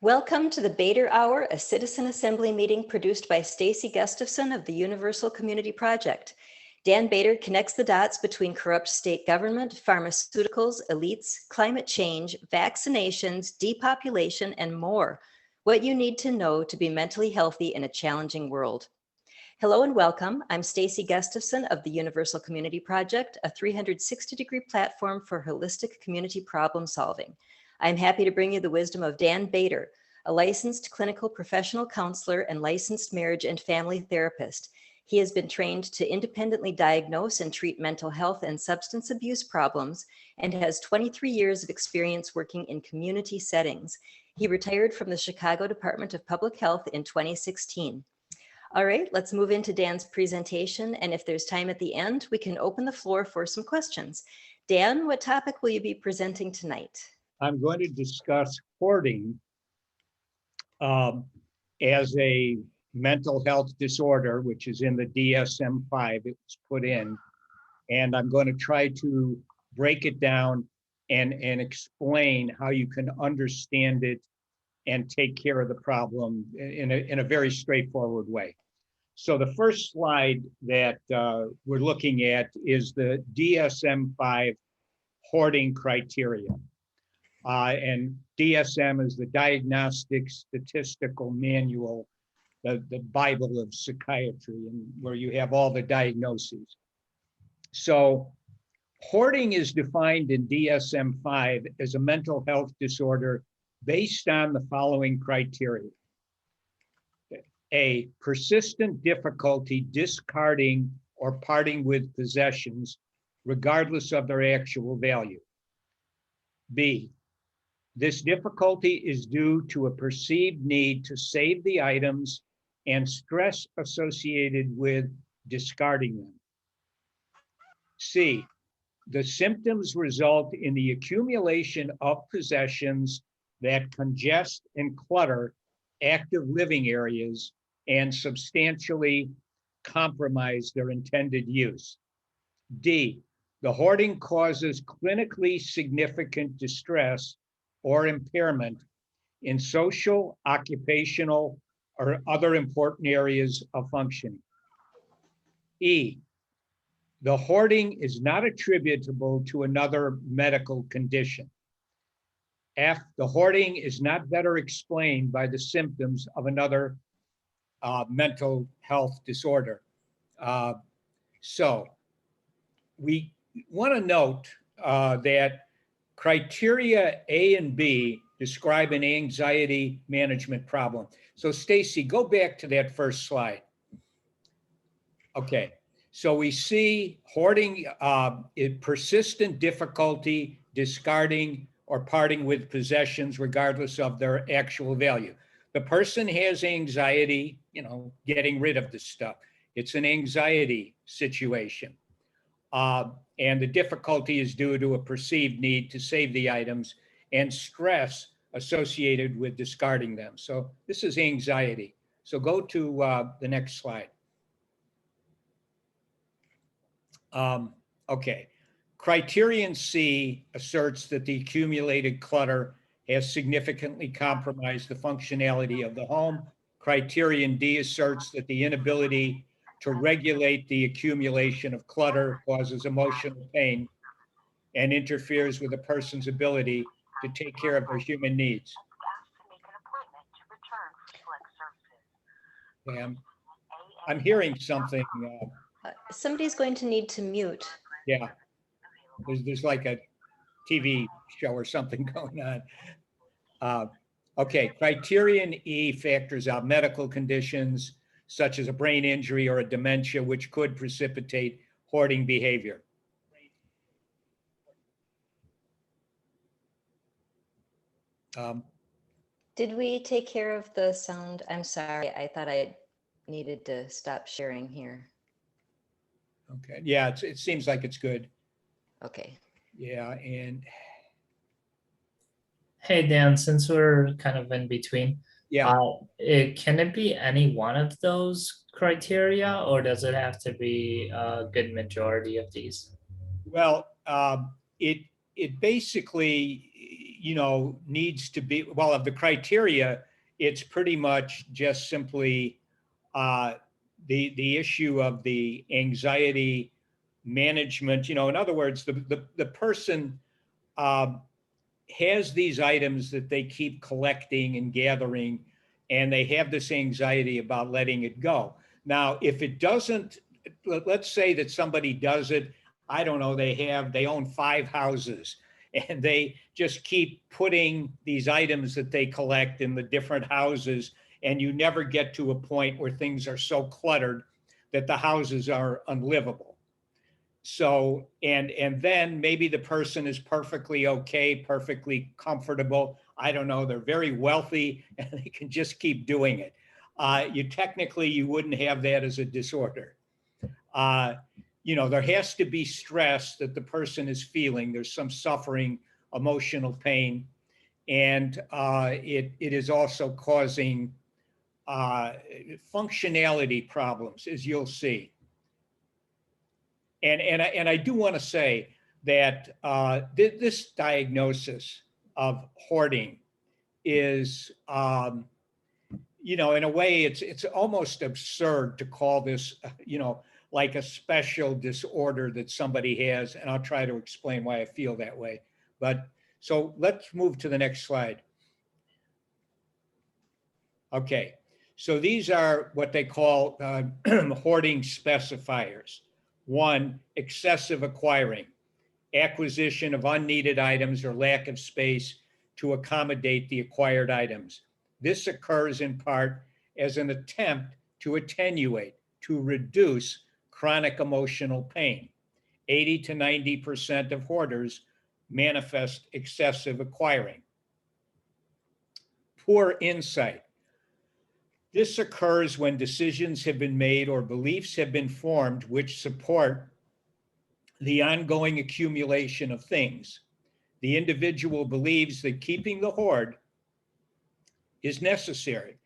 Welcome to the Bader Hour, a citizen assembly meeting produced by Staci Gustafson of the Universal Community Project. Dan Bader connects the dots between corrupt state government, pharmaceuticals, elites, climate change, vaccinations, depopulation, and more. What you need to know to be mentally healthy in a challenging world. Hello and welcome. I'm Staci Gustafson of the Universal Community Project, a 360-degree platform for holistic community problem solving. I'm happy to bring you the wisdom of Dan Bader, a licensed clinical professional counselor and licensed marriage and family therapist. He has been trained to independently diagnose and treat mental health and substance abuse problems and has 23 years of experience working in community settings. He retired from the Chicago Department of Public Health in 2016. All right, let's move into Dan's presentation, and if there's time at the end, we can open the floor for some questions. Dan, what topic will you be presenting tonight? I'm going to discuss hoarding as a mental health disorder, which is in the DSM5, it was put in. And I'm going to try to break it down and explain how you can understand it and take care of the problem in a very straightforward way. So the first slide that we're looking at is the DSM5 hoarding criteria. And DSM is the Diagnostic Statistical Manual, the Bible of psychiatry, and where you have all the diagnoses. So hoarding is defined in DSM-5 as a mental health disorder based on the following criteria. A, persistent difficulty discarding or parting with possessions, regardless of their actual value. B, this difficulty is due to a perceived need to save the items and stress associated with discarding them. C, the symptoms result in the accumulation of possessions that congest and clutter active living areas and substantially compromise their intended use. D, the hoarding causes clinically significant distress or impairment in social, occupational, or other important areas of functioning. E, the hoarding is not attributable to another medical condition. F, the hoarding is not better explained by the symptoms of another mental health disorder. So we want to note that criteria A and B describe an anxiety management problem. So Staci, go back to that first slide. Okay, so we see hoarding, persistent difficulty discarding or parting with possessions regardless of their actual value. The person has anxiety, getting rid of the stuff. It's an anxiety situation. And the difficulty is due to a perceived need to save the items and stress associated with discarding them. So this is anxiety. So go to the next slide. Okay. Criterion C asserts that the accumulated clutter has significantly compromised the functionality of the home. Criterion D asserts that the inability to regulate the accumulation of clutter causes emotional pain and interferes with a person's ability to take care of their human needs. I'm hearing something. Somebody's going to need to mute. Yeah, there's like a TV show or something going on. Okay, criterion E factors out medical conditions such as a brain injury or a dementia, which could precipitate hoarding behavior. Did we take care of the sound? I'm sorry, I thought I needed to stop sharing here. Okay, yeah, it seems like it's good. Okay. Yeah, and hey Dan, since we're kind of in between, yeah, can it be any one of those criteria, or does it have to be a good majority of these? well, it basically, needs to be, well, of the criteria, it's pretty much just simply the issue of the anxiety management. In other words, the person has these items that they keep collecting and gathering, and they have this anxiety about letting it go. Now, if it doesn't, let's say that somebody does it, I don't know, they own 5 houses, and they just keep putting these items that they collect in the different houses, and you never get to a point where things are so cluttered that the houses are unlivable. So, and then maybe the person is perfectly okay, perfectly comfortable. I don't know, they're very wealthy and they can just keep doing it. You wouldn't have that as a disorder. There has to be stress that the person is feeling. There's some suffering, emotional pain, and it is also causing functionality problems, as you'll see. And I do want to say that this diagnosis of hoarding is, in a way, it's almost absurd to call this, like a special disorder that somebody has. And I'll try to explain why I feel that way. But so let's move to the next slide. Okay, so these are what they call hoarding specifiers. 1, excessive acquiring, acquisition of unneeded items or lack of space to accommodate the acquired items. This occurs in part as an attempt to attenuate, to reduce chronic emotional pain. 80 to 90% of hoarders manifest excessive acquiring. Poor insight. This occurs when decisions have been made or beliefs have been formed which support the ongoing accumulation of things. The individual believes that keeping the hoard is necessary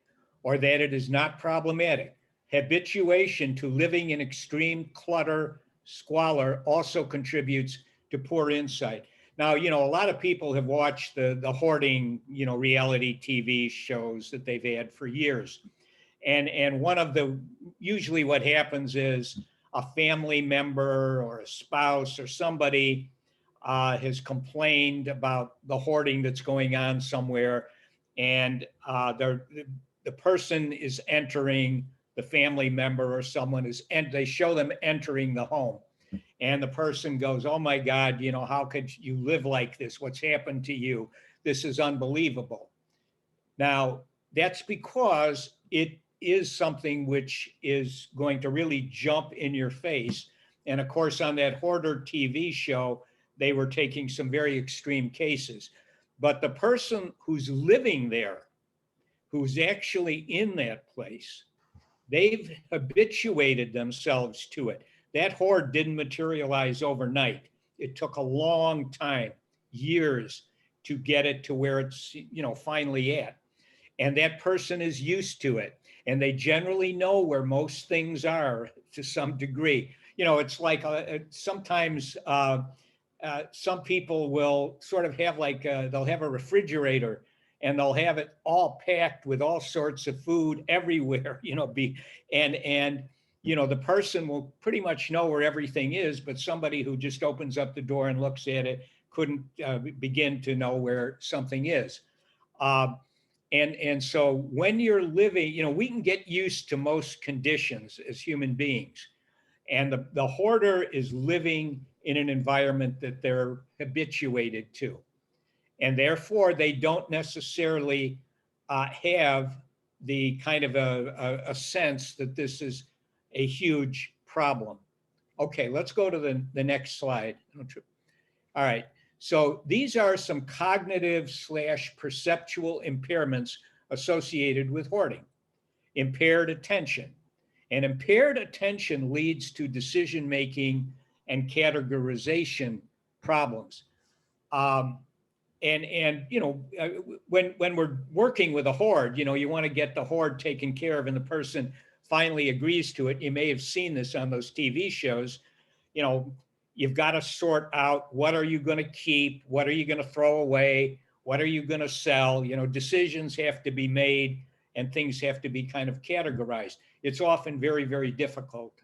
or that it is not problematic. Habituation to living in extreme clutter, squalor also contributes to poor insight. Now, a lot of people have watched the hoarding, reality TV shows that they've had for years. And one of usually what happens is a family member or a spouse or somebody has complained about the hoarding that's going on somewhere. And the person is entering, the family member or someone and they show them entering the home. And the person goes, "Oh my God, how could you live like this? What's happened to you? This is unbelievable." Now, that's because it is something which is going to really jump in your face. And of course, on that Hoarder TV show, they were taking some very extreme cases. But the person who's living there, who's actually in that place, they've habituated themselves to it. That hoard didn't materialize overnight. It took a long time, years, to get it to where it's, finally at. And that person is used to it. And they generally know where most things are to some degree. It's like sometimes some people will sort of have they'll have a refrigerator and they'll have it all packed with all sorts of food everywhere, the person will pretty much know where everything is, but somebody who just opens up the door and looks at it couldn't begin to know where something is. And so when you're living, we can get used to most conditions as human beings. And the hoarder is living in an environment that they're habituated to. And therefore, they don't necessarily have the kind of a sense that this is a huge problem. Okay, let's go to the next slide. All right. So these are some cognitive/perceptual impairments associated with hoarding. Impaired attention. And impaired attention leads to decision-making and categorization problems. When we're working with a hoard, you want to get the hoard taken care of and the person finally agrees to it. You may have seen this on those TV shows. You've got to sort out what are you going to keep, what are you going to throw away, What are you going to sell? You know, decisions have to be made and things have to be kind of categorized. It's often very, very difficult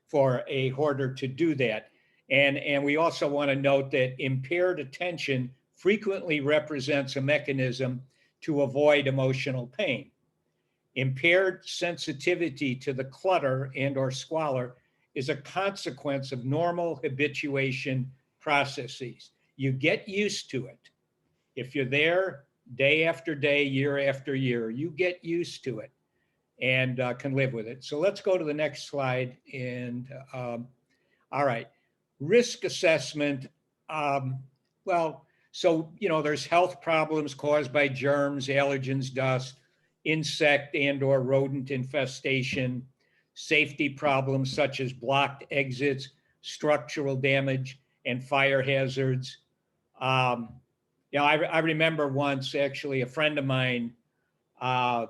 for a hoarder to do that. And we also want to note that impaired attention frequently represents a mechanism to avoid emotional pain. Impaired sensitivity to the clutter and or squalor is a consequence of normal habituation processes. You get used to it. If you're there day after day, year after year, you get used to it and can live with it. So let's go to the next slide. And all right, risk assessment. Well, so, you know, there's health problems caused by germs, allergens, dust, insect and or rodent infestation, safety problems such as blocked exits, structural damage, and fire hazards. You know, I remember once actually a friend of mine had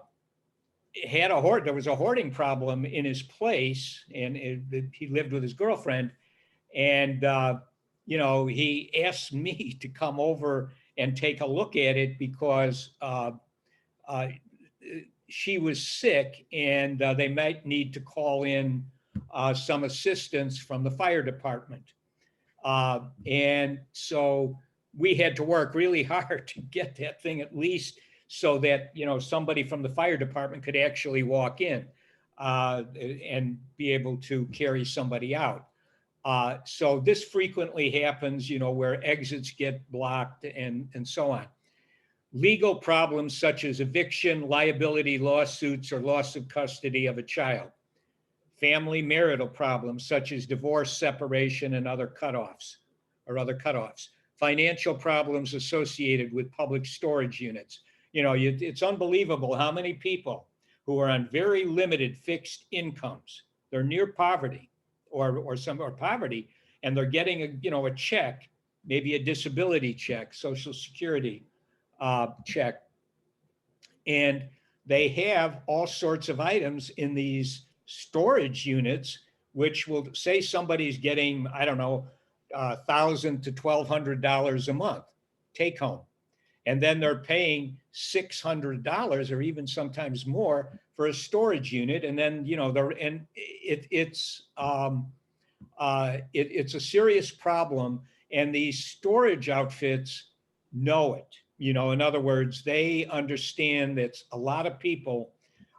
there was a hoarding problem in his place, and he lived with his girlfriend, and you know, he asked me to come over and take a look at it because she was sick and they might need to call in some assistance from the fire department. And so we had to work really hard to get that thing at least so that, you know, somebody from the fire department could actually walk in and be able to carry somebody out. So this frequently happens, you know, where exits get blocked and so on. Legal problems such as eviction, liability lawsuits, or loss of custody of a child. Family marital problems such as divorce, separation, and other cutoffs. Financial problems associated with public storage units. You know, it's unbelievable how many people who are on very limited fixed incomes, they're near poverty or poverty, and they're getting a check, maybe a disability check, Social Security check, and they have all sorts of items in these storage units, which will say somebody's getting, I don't know, $1,000 to $1,200 a month take home, and then they're paying $600 or even sometimes more for a storage unit, and then it's a serious problem, and these storage outfits know it. You know, in other words, they understand that a lot of people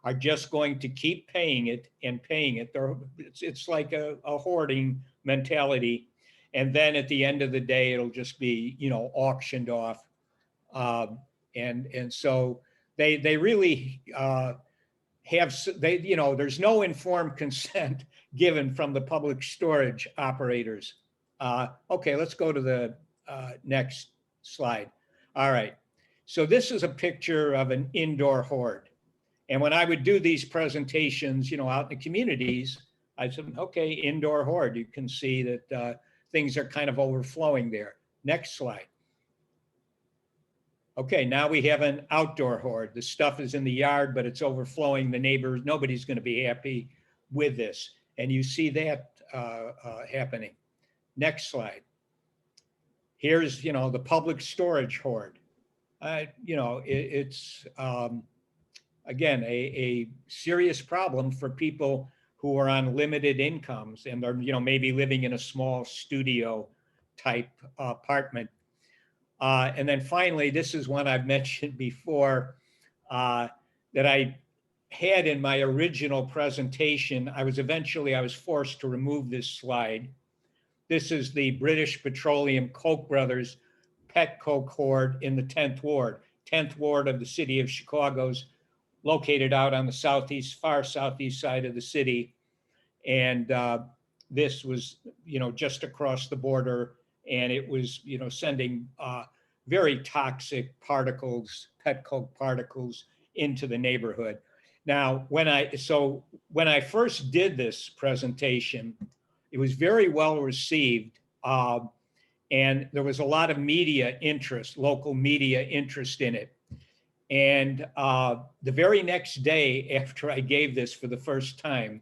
are just going to keep paying it and paying it. It's like a hoarding mentality. And then at the end of the day, it'll just be, you know, auctioned off. And so they really there's no informed consent given from the public storage operators. Okay, let's go to the next slide. All right, so this is a picture of an indoor hoard. And when I would do these presentations, you know, out in the communities, I said, okay, indoor hoard. You can see that things are kind of overflowing there. Next slide. Okay, now we have an outdoor hoard. The stuff is in the yard, but it's overflowing. The neighbors, nobody's going to be happy with this. And you see that happening. Next slide. Here's, you know, the public storage hoard. You know, it's, again, a serious problem for people who are on limited incomes and are, you know, maybe living in a small studio type apartment. And then finally, this is one I've mentioned before that I had in my original presentation. I was forced to remove this slide. This is the British Petroleum Koch brothers pet coke hoard in the 10th Ward of the city of Chicago's located out on the far southeast side of the city. And this was, you know, just across the border, and it was, you know, sending very toxic particles, pet coke particles, into the neighborhood. Now, when I first did this presentation, it was very well received, and there was a lot of media interest, local media interest in it. And the very next day after I gave this for the first time,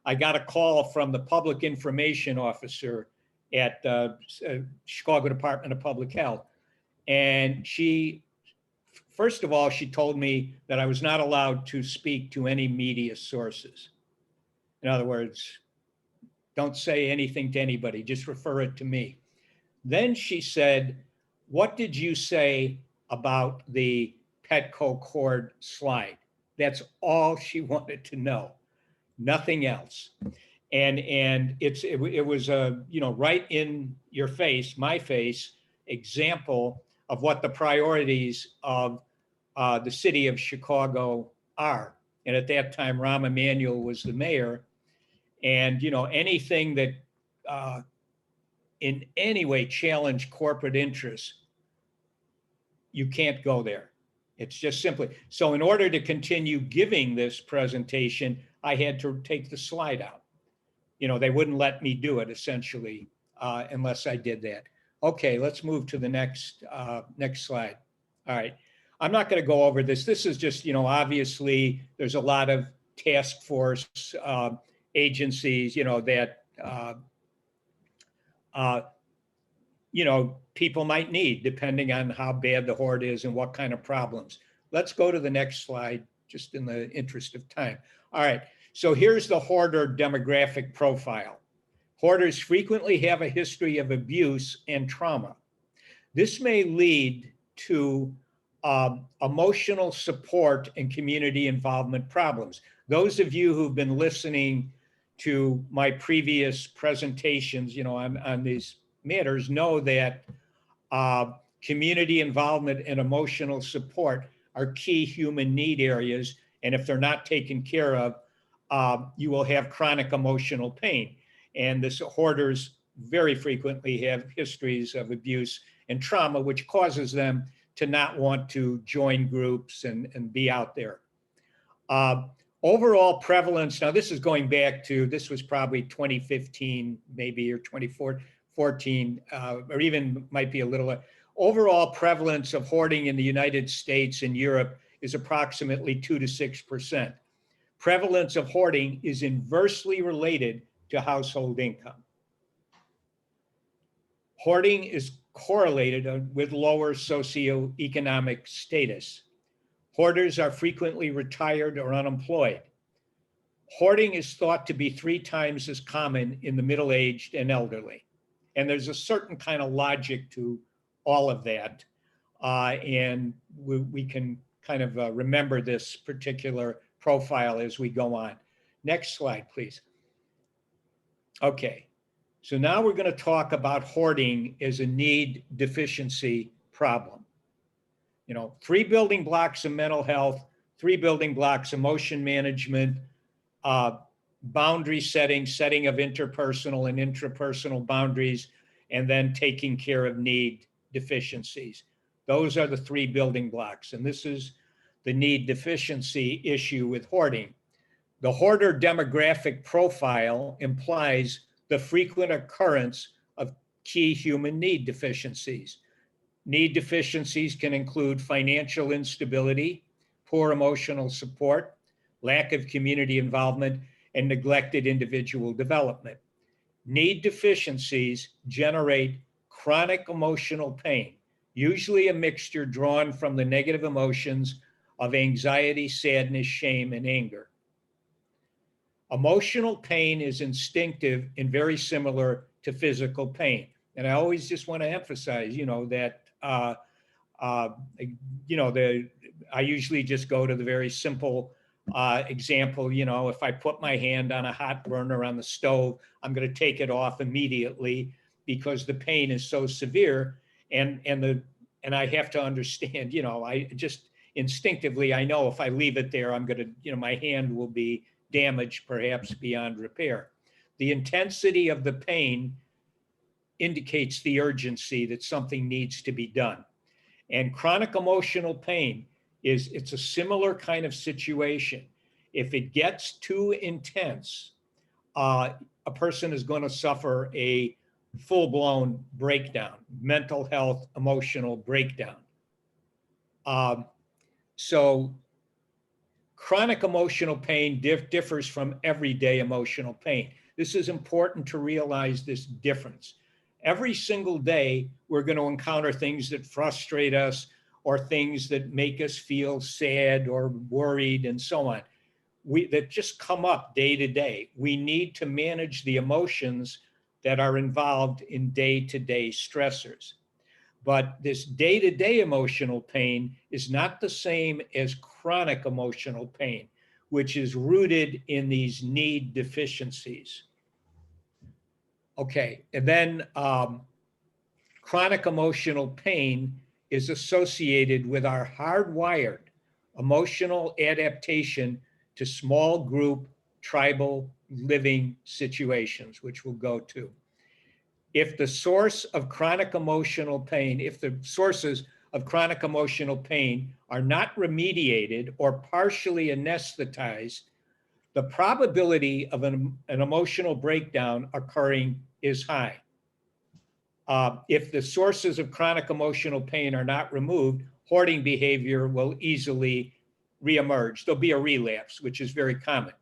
I got a call from the public information officer at Chicago Department of Public Health. And first of all, she told me that I was not allowed to speak to any media sources. In other words, don't say anything to anybody, just refer it to me. Then she said, what did you say about the Petco cord slide? That's all she wanted to know, nothing else. And it was a, right in your face, my face, example of what the priorities of the city of Chicago are. And at that time, Rahm Emanuel was the mayor. And, anything that in any way challenge corporate interests, you can't go there. It's just simply, so in order to continue giving this presentation, I had to take the slide out. They wouldn't let me do it essentially unless I did that. Okay, let's move to the next slide. All right, I'm not going to go over this. This is just, obviously there's a lot of task force agencies, that people might need depending on how bad the hoard is and what kind of problems. Let's go to the next slide, just in the interest of time. All right, so here's the hoarder demographic profile. Hoarders frequently have a history of abuse and trauma. This may lead to emotional support and community involvement problems. Those of you who've been listening to my previous presentations, on these matters know that community involvement and emotional support are key human need areas. And if they're not taken care of, you will have chronic emotional pain. And this hoarders very frequently have histories of abuse and trauma, which causes them to not want to join groups and be out there. Overall prevalence, now this is going back to, this was probably 2015, maybe, or 2014, or even might be a little, overall prevalence of hoarding in the United States and Europe is approximately 2 to 6%. Prevalence of hoarding is inversely related to household income. Hoarding is correlated with lower socioeconomic status. Hoarders are frequently retired or unemployed. Hoarding is thought to be 3 times as common in the middle-aged and elderly. And there's a certain kind of logic to all of that. And we can kind of remember this particular profile as we go on. Next slide, please. Okay, so now we're going to talk about hoarding as a need deficiency problem. 3 building blocks of mental health, 3 building blocks, emotion management, boundary setting of interpersonal and intrapersonal boundaries, and then taking care of need deficiencies. Those are the 3 building blocks. And this is the need deficiency issue with hoarding. The hoarder demographic profile implies the frequent occurrence of key human need deficiencies. Need deficiencies can include financial instability, poor emotional support, lack of community involvement, and neglected individual development. Need deficiencies generate chronic emotional pain, usually a mixture drawn from the negative emotions of anxiety, sadness, shame, and anger. Emotional pain is instinctive and very similar to physical pain. And I always just want to emphasize, that, I usually just go to the very simple example. If I put my hand on a hot burner on the stove, I'm going to take it off immediately because the pain is so severe. And I have to understand, I just instinctively, I know if I leave it there, I'm going to, my hand will be damaged, perhaps beyond repair. The intensity of the pain indicates the urgency that something needs to be done. And chronic emotional pain it's a similar kind of situation. If it gets too intense, a person is going to suffer a full-blown breakdown, mental health, emotional breakdown. So chronic emotional pain differs from everyday emotional pain. This is important to realize this difference. Every single day, we're going to encounter things that frustrate us or things that make us feel sad or worried and so on. That just come up day to day. We need to manage the emotions that are involved in day-to-day stressors. But this day-to-day emotional pain is not the same as chronic emotional pain, which is rooted in these need deficiencies. Okay, and then chronic emotional pain is associated with our hardwired emotional adaptation to small group tribal living situations, which we'll go to. If the source of chronic emotional pain, if the sources of chronic emotional pain are not remediated or partially anesthetized, the probability of an emotional breakdown occurring is high. If the sources of chronic emotional pain are not removed, hoarding behavior will easily reemerge. There'll be a relapse, which is very common.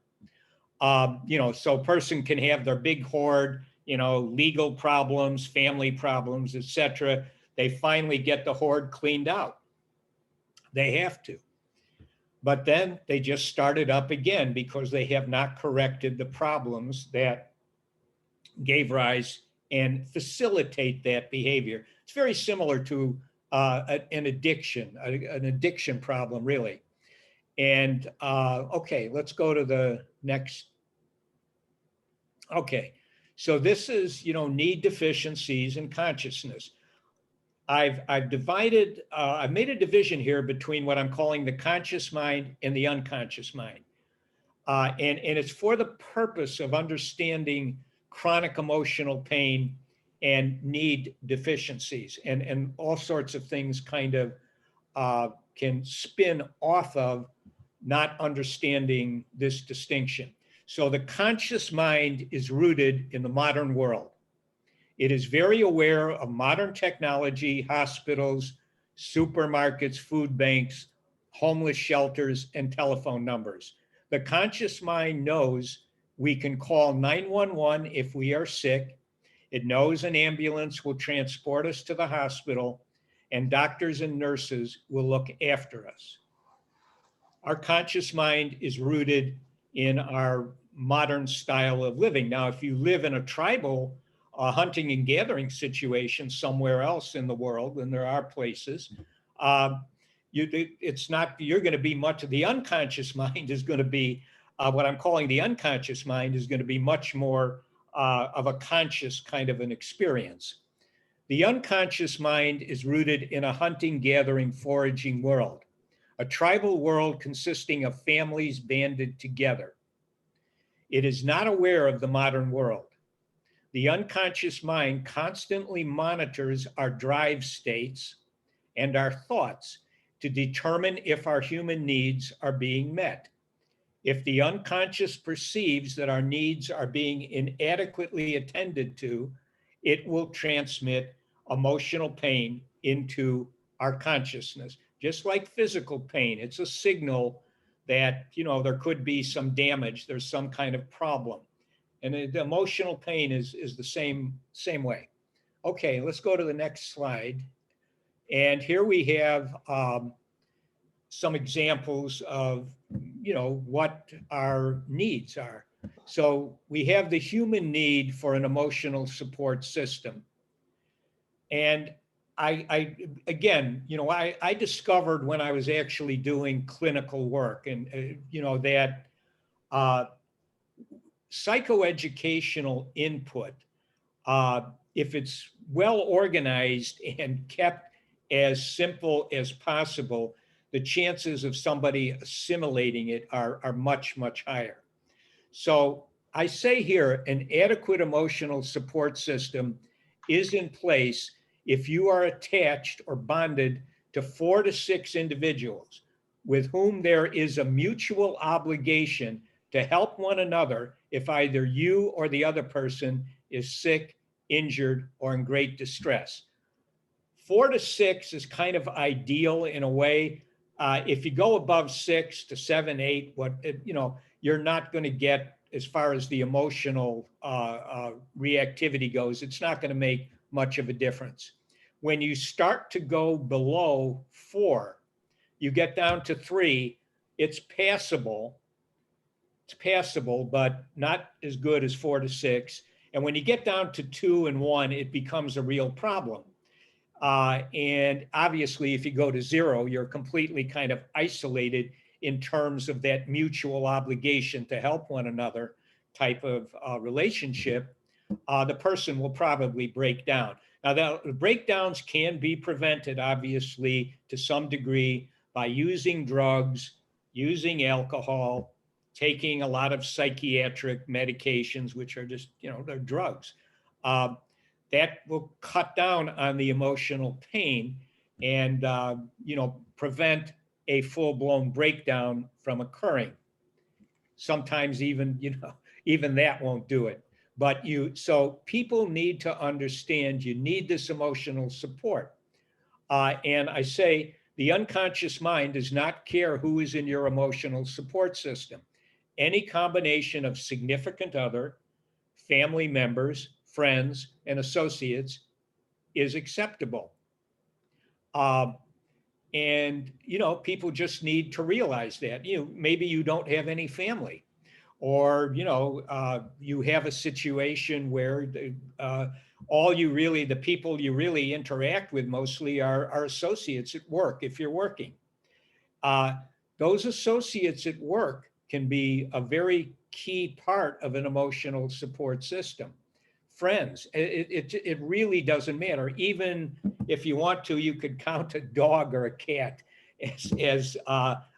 So a person can have their big hoard, legal problems, family problems, etc. They finally get the hoard cleaned out. They have to. But then they just start it up again because they have not corrected the problems that gave rise and facilitate that behavior. It's very similar to an addiction problem, really. And okay, let's go to the next. Okay, so this is, need deficiencies in consciousness. I've made a division here between what I'm calling the conscious mind and the unconscious mind. And it's for the purpose of understanding chronic emotional pain and need deficiencies, and all sorts of things kind of can spin off of not understanding this distinction. So the conscious mind is rooted in the modern world. It is very aware of modern technology, hospitals, supermarkets, food banks, homeless shelters, and telephone numbers. The conscious mind knows we can call 911 if we are sick. It knows an ambulance will transport us to the hospital, and doctors and nurses will look after us. Our conscious mind is rooted in our modern style of living. Now, if you live in a tribal hunting and gathering situation somewhere else in the world, and there are places, you're going to be much of the unconscious mind is going to be what I'm calling the unconscious mind is going to be much more of a conscious kind of an experience. The unconscious mind is rooted in a hunting, gathering, foraging world, a tribal world consisting of families banded together. It is not aware of the modern world. The unconscious mind constantly monitors our drive states and our thoughts to determine if our human needs are being met. If the unconscious perceives that our needs are being inadequately attended to, it will transmit emotional pain into our consciousness. Just like physical pain, it's a signal that, there could be some damage, there's some kind of problem. And the emotional pain is the same way. Okay, let's go to the next slide. And here we have some examples of, what our needs are. So we have the human need for an emotional support system. And I discovered when I was actually doing clinical work and, that psychoeducational input, if it's well organized and kept as simple as possible, the chances of somebody assimilating it are much, much higher. So I say here, an adequate emotional support system is in place if you are attached or bonded to 4 to 6 individuals with whom there is a mutual obligation to help one another if either you or the other person is sick, injured, or in great distress. 4 to 6 is kind of ideal in a way. If you go above 6 to 7, 8, you're not going to get, as far as the emotional reactivity goes, it's not going to make much of a difference. When you start to go below 4, you get down to 3, it's passable. It's passable, but not as good as 4 to 6. And when you get down to 2 and 1, it becomes a real problem. And obviously, if you go to 0, you're completely kind of isolated in terms of that mutual obligation to help one another type of relationship. The person will probably break down. Now, the breakdowns can be prevented, obviously, to some degree by using drugs, using alcohol, taking a lot of psychiatric medications, which are just, they're drugs. That will cut down on the emotional pain and, prevent a full-blown breakdown from occurring. Sometimes even that won't do it. But so people need to understand you need this emotional support. And I say the unconscious mind does not care who is in your emotional support system. Any combination of significant other, family members, friends, and associates is acceptable. And, people just need to realize that, maybe you don't have any family, or, you have a situation where the people you really interact with mostly are associates at work, if you're working. Those associates at work can be a very key part of an emotional support system. Friends, it really doesn't matter. Even if you want to, you could count a dog or a cat as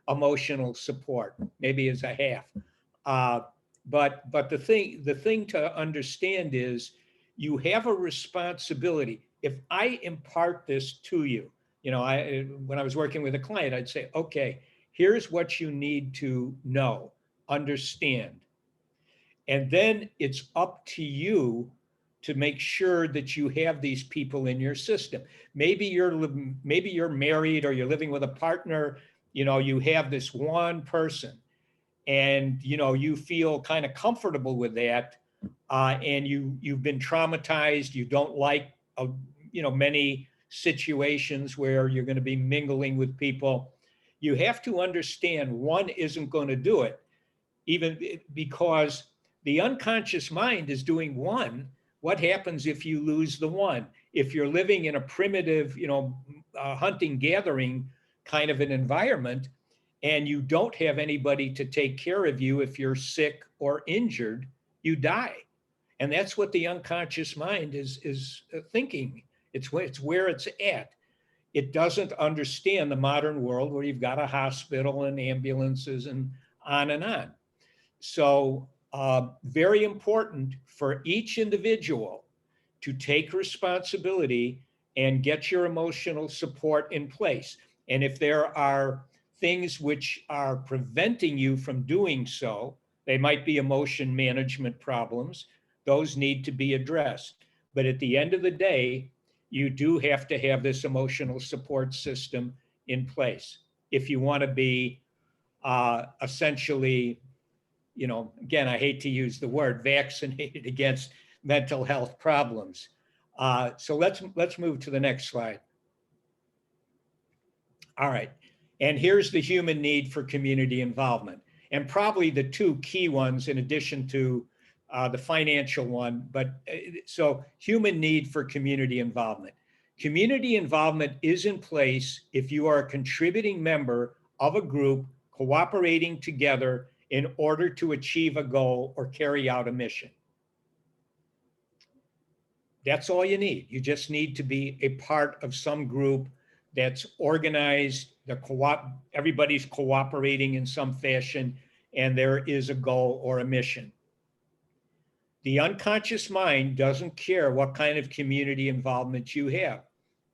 emotional support, maybe as a half. But the thing to understand is you have a responsibility. If I impart this to you, when I was working with a client, I'd say, okay, here's what you need to know, understand. And then it's up to you to make sure that you have these people in your system. Maybe you're married or you're living with a partner, you have this one person and, you feel kind of comfortable with that. And you've been traumatized. You don't like, many situations where you're going to be mingling with people. You have to understand one isn't going to do it, even because the unconscious mind is doing one. What happens if you lose the one? If you're living in a primitive, hunting gathering kind of an environment, and you don't have anybody to take care of you if you're sick or injured, you die. And that's what the unconscious mind is thinking. It's where it's at. It doesn't understand the modern world where you've got a hospital and ambulances and on and on. So very important for each individual to take responsibility and get your emotional support in place. And if there are things which are preventing you from doing so, they might be emotion management problems, those need to be addressed. But at the end of the day, you do have to have this emotional support system in place if you want to be essentially, again, I hate to use the word, vaccinated against mental health problems. So let's move to the next slide. All right. And here's the human need for community involvement. And probably the two key ones in addition to the financial one, but so human need for community involvement. Community involvement is in place if you are a contributing member of a group cooperating together in order to achieve a goal or carry out a mission. That's all you need. You just need to be a part of some group that's organized, everybody's cooperating in some fashion, and there is a goal or a mission. The unconscious mind doesn't care what kind of community involvement you have.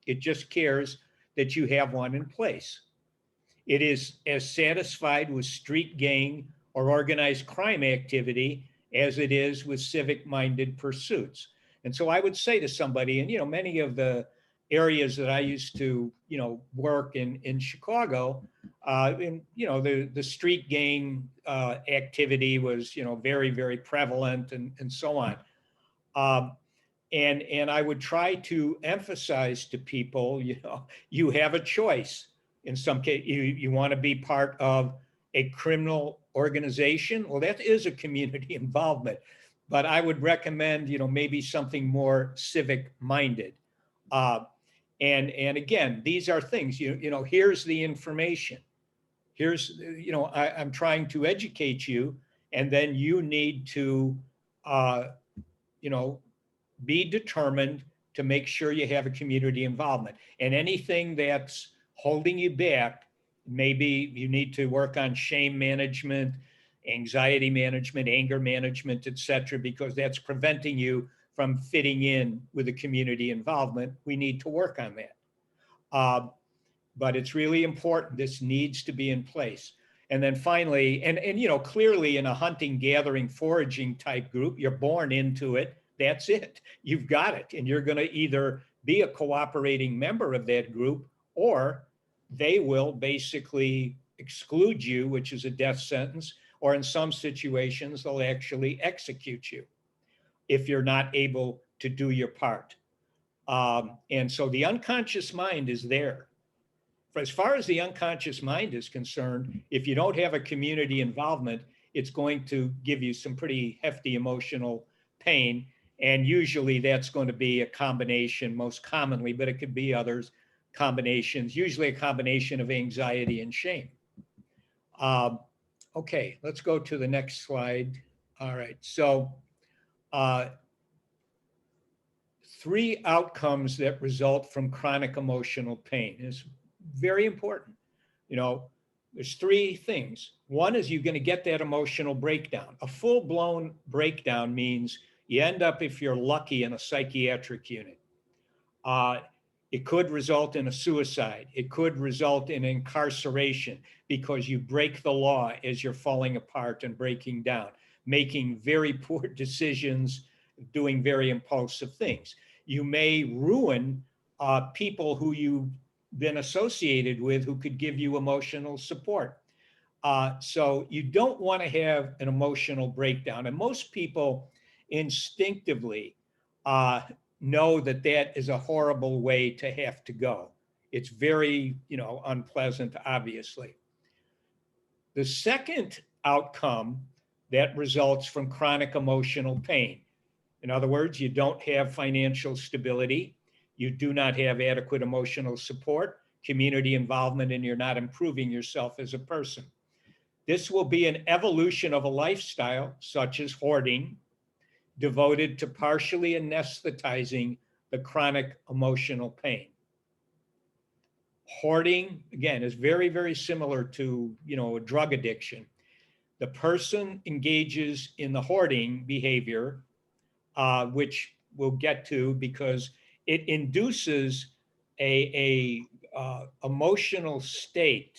It just cares that you have one in place. It is as satisfied with street gang or organized crime activity as it is with civic-minded pursuits. And so I would say to somebody, and many of the areas that I used to, work in Chicago, the street gang activity was, very, very prevalent and so on. And I would try to emphasize to people, you have a choice. In some case, you want to be part of a criminal organization. Well, that is a community involvement, but I would recommend, maybe something more civic minded. And again, these are things, here's the information. Here's, I'm trying to educate you, and then you need to, be determined to make sure you have a community involvement. And anything that's holding you back, maybe you need to work on shame management, anxiety management, anger management, et cetera, because that's preventing you from fitting in with a community involvement. We need to work on that. But it's really important. This needs to be in place. And then finally, and clearly in a hunting, gathering, foraging type group, you're born into it. That's it. You've got it. And you're going to either be a cooperating member of that group, or they will basically exclude you, which is a death sentence, or in some situations, they'll actually execute you if you're not able to do your part. And so the unconscious mind is there. As far as the unconscious mind is concerned, if you don't have a community involvement, it's going to give you some pretty hefty emotional pain. And usually that's going to be a combination, most commonly, but it could be others, combinations, usually a combination of anxiety and shame. Okay, let's go to the next slide. All right, so 3 outcomes that result from chronic emotional pain is very important. There's 3 things. One is you're going to get that emotional breakdown. A full-blown breakdown means you end up, if you're lucky, in a psychiatric unit. It could result in a suicide. It could result in incarceration because you break the law as you're falling apart and breaking down, making very poor decisions, doing very impulsive things. You may ruin people who you've been associated with who could give you emotional support. So you don't want to have an emotional breakdown. And most people instinctively know that that is a horrible way to have to go. It's very, unpleasant, obviously. The second outcome that results from chronic emotional pain. In other words, you don't have financial stability, you do not have adequate emotional support, community involvement, and you're not improving yourself as a person. This will be an evolution of a lifestyle, such as hoarding, devoted to partially anesthetizing the chronic emotional pain. Hoarding, again, is very, very similar to, a drug addiction. The person engages in the hoarding behavior, which we'll get to because it induces a emotional state,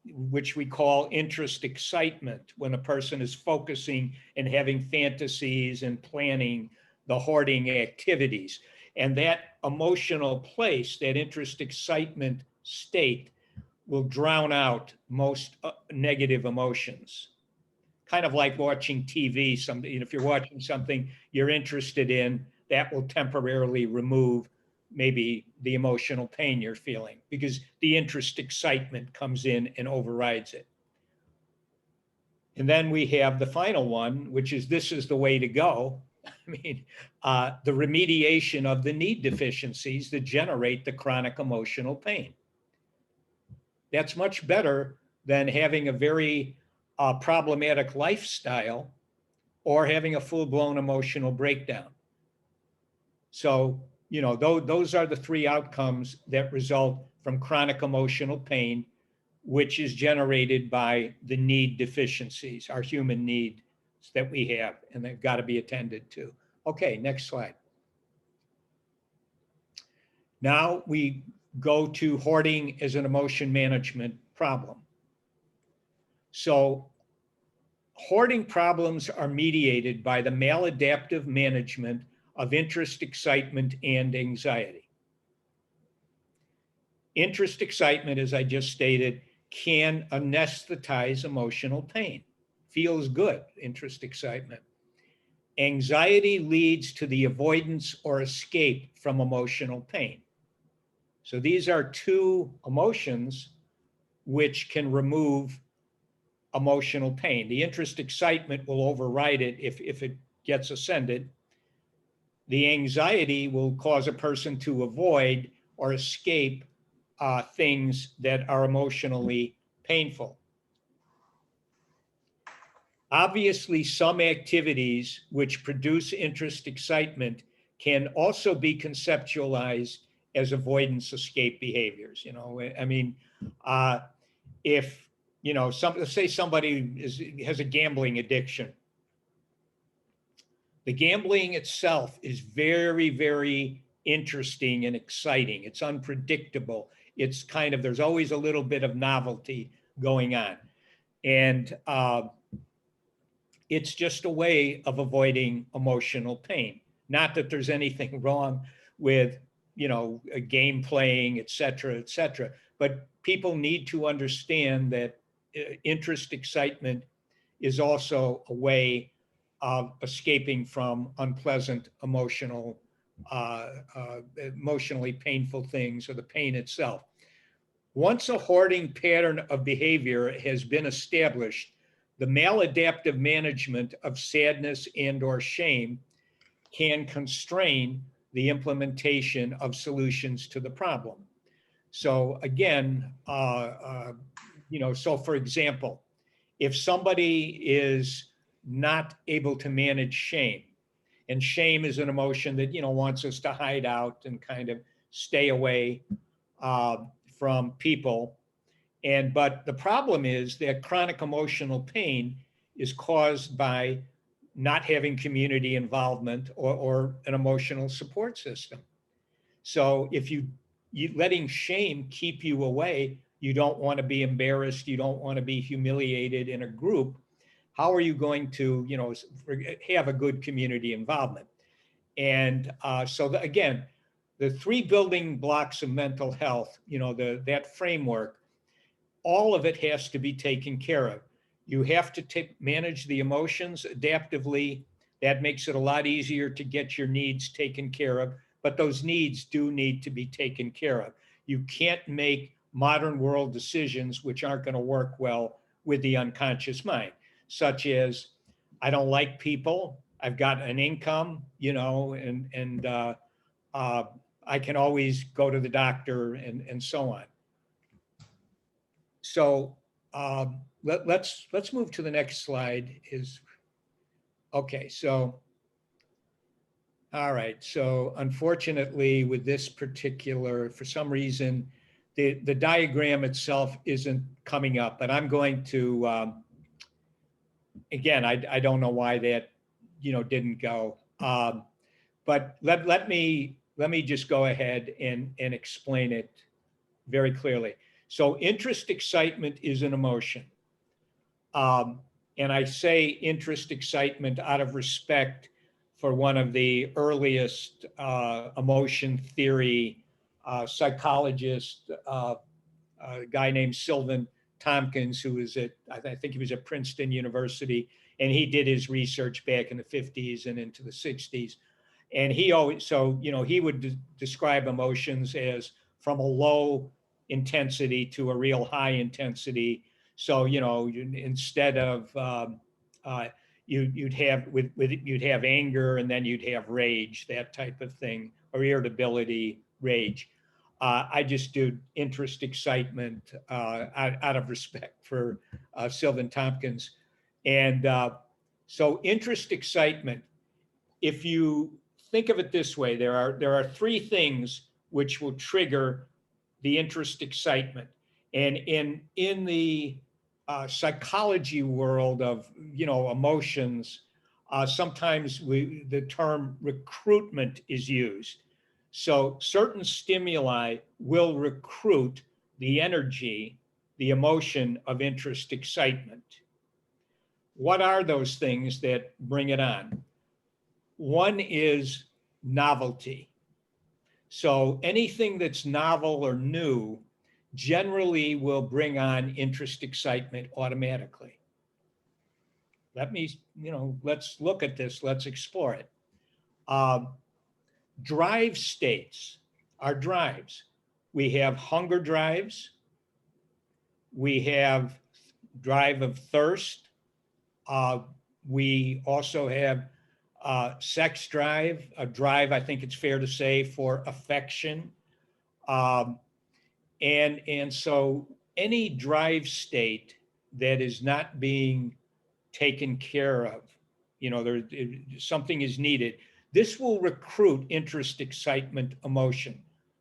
which we call interest excitement, when a person is focusing and having fantasies and planning the hoarding activities. And that emotional place, that interest excitement state, will drown out most negative emotions. Kind of like watching TV. If you're watching something you're interested in, that will temporarily remove maybe the emotional pain you're feeling because the interest excitement comes in and overrides it. And then we have the final one, which is this is the way to go. The remediation of the need deficiencies that generate the chronic emotional pain. That's much better than having a very problematic lifestyle or having a full-blown emotional breakdown. So, those are the 3 outcomes that result from chronic emotional pain, which is generated by the need deficiencies, our human needs that we have, and they've got to be attended to. Okay, next slide. Now we go to hoarding as an emotion management problem. So hoarding problems are mediated by the maladaptive management of interest, excitement, and anxiety. Interest excitement, as I just stated, can anesthetize emotional pain. Feels good, interest excitement. Anxiety leads to the avoidance or escape from emotional pain. So these are two emotions which can remove emotional pain. The interest excitement will override it if it gets ascended. The anxiety will cause a person to avoid or escape things that are emotionally painful. Obviously, some activities which produce interest excitement can also be conceptualized as avoidance escape behaviors. You know, I mean, if, you know, let's say somebody has a gambling addiction. The gambling itself is very, very interesting and exciting. It's unpredictable. It's kind of, there's always a little bit of novelty going on. And it's just a way of avoiding emotional pain. Not that there's anything wrong with, you know, game playing, et cetera, but people need to understand that interest excitement is also a way of escaping from unpleasant emotionally painful things or the pain itself. Once a hoarding pattern of behavior has been established, the maladaptive management of sadness and or shame can constrain the implementation of solutions to the problem. So again, you know, so for example, if somebody is not able to manage shame, and shame is an emotion that, you know, wants us to hide out and kind of stay away from people. But the problem is that chronic emotional pain is caused by not having community involvement or an emotional support system. So if you letting shame keep you away, you don't want to be embarrassed, you don't want to be humiliated in a group, how are you going to, you know, have a good community involvement? And again, the three building blocks of mental health, you know, that framework, all of it has to be taken care of. You have to manage the emotions adaptively. That makes it a lot easier to get your needs taken care of, but those needs do need to be taken care of. You can't make modern world decisions which aren't going to work well with the unconscious mind, such as, I don't like people, I've got an income, you know, and I can always go to the doctor and so on. So let's move to the next slide. Okay, so all right. So unfortunately, with this particular, for some reason, the diagram itself isn't coming up, but I'm going to, again, I don't know why that, you know, didn't go. But let me just go ahead and explain it very clearly. So interest excitement is an emotion. And I say interest excitement out of respect for one of the earliest emotion theory psychologists, a guy named Sylvan Tompkins, who was I think he was at Princeton University, and he did his research back in the 50s and into the 60s. And he always, so, you know, he would describe emotions as from a low intensity to a real high intensity. So, you know, instead of, you'd have anger, and then you'd have rage, that type of thing, or irritability, rage. I just do interest excitement out of respect for Sylvan Tompkins. And so interest excitement, if you think of it this way, there are three things which will trigger the interest excitement. And in the psychology world of, you know, emotions, sometimes the term recruitment is used. So certain stimuli will recruit the energy, the emotion of interest excitement. What are those things that bring it on? One is novelty. So anything that's novel or new generally will bring on interest excitement automatically. let me, let's look at this, let's explore it. Drive states are drives. We have hunger drives. We have drive of thirst. We also have sex drive, a drive, I think it's fair to say, for affection. And so any drive state that is not being taken care of, something is needed. This will recruit interest, excitement, emotion.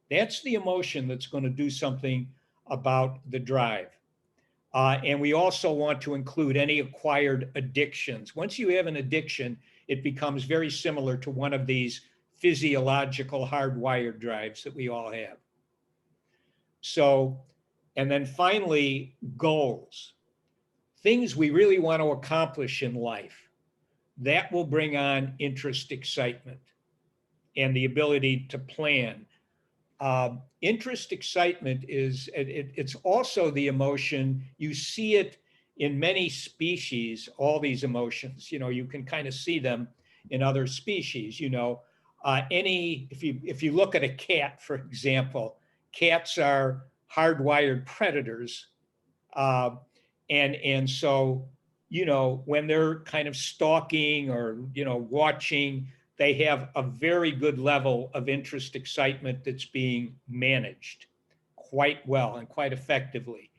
That's the emotion that's going to do something about the drive. And we also want to include any acquired addictions. Once you have an addiction, it becomes very similar to one of these physiological hardwired drives that we all have. So, and then finally, goals. Things we really want to accomplish in life. That will bring on interest, excitement, and the ability to plan. Interest, excitement it's also the emotion. You see it in many species, all these emotions, you can kind of see them in other species, if you look at a cat, for example, cats are hardwired predators. And so, when they're kind of stalking or, watching, they have a very good level of interest, excitement that's being managed quite well and quite effectively.